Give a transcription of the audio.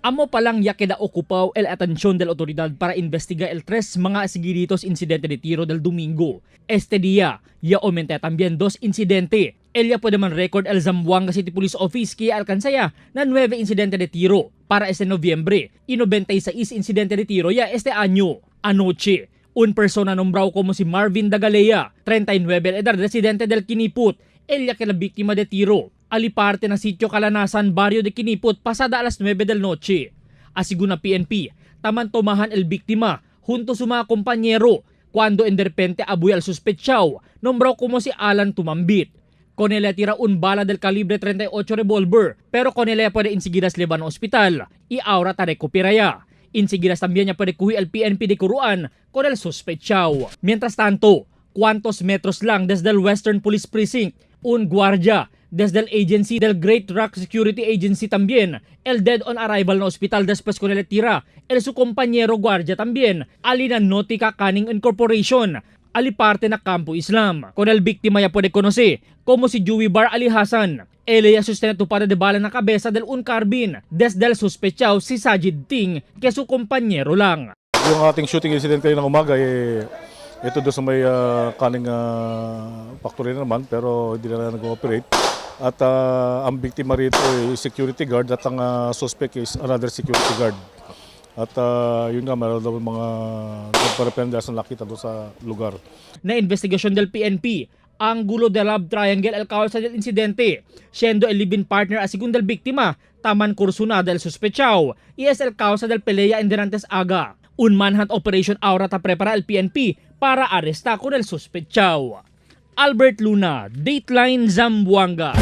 Amo palang ya queda ocupado el atención de la autoridad para investigar el tres mga seguiditos incidente de tiro del domingo. Este día, ya aumenta también dos incidente. Ella puede man record el Zamboanga City Police Office que alcanza ya na 9 incidente de tiro para este noviembre y 96 incidente de tiro ya este año. Anoche, un persona nombrado como si Marvin Dagalea, 39 edad, residente del Kiniput, ella que la biktima de tiro. Aliparte na sitio Kalanasan, barrio de Kiniput, pasada alas 9 del noche. Asiguna PNP, taman tomahan el biktima junto sa mga kompanyero cuando en de repente abuy al suspechao, nombrado como si Alan Tumambit. Con él tira un bala del calibre 38 revolver, pero con él puede insigiras levan al hospital y ahora ta recuperaya. Insigiras también niya puede kuhi el PNP de Curuan con el suspechao. Mientras tanto, cuantos metros lang desde el Western Police Precinct, un guardia desde el agency del Great Rock Security Agency también, el dead on arrival na hospital después con el tira, el su compañero guardia también, alina Nautica Canning Incorporation, aliparte na Campo Islam. Con el biktima ya puede conocer como si Juwibar Ali Hassan. Él ya sustento para de bala na kabeza del un carbine desde el sospechao si Sajid Ting que su compañero lang. Yung ating shooting incident kayo ng umaga, ito doon sa may kaning factory naman pero hindi na nag-ooperate. At ang biktima rito ay security guard at ang suspect is another security guard. At yun nga, meron daw mga nagpareprendas na nakita doon sa lugar. Na investigasyon del PNP, Angulo de Love Triangle el causa del incidente, siendo el live-in partner a según del biktima, taman kursuna del sospechao, y es el causa del pelea en Denantes Aga. Un manhunt operation ahora ta prepara el PNP para arrestar con el sospechao. Albert Luna, Dateline Zamboanga.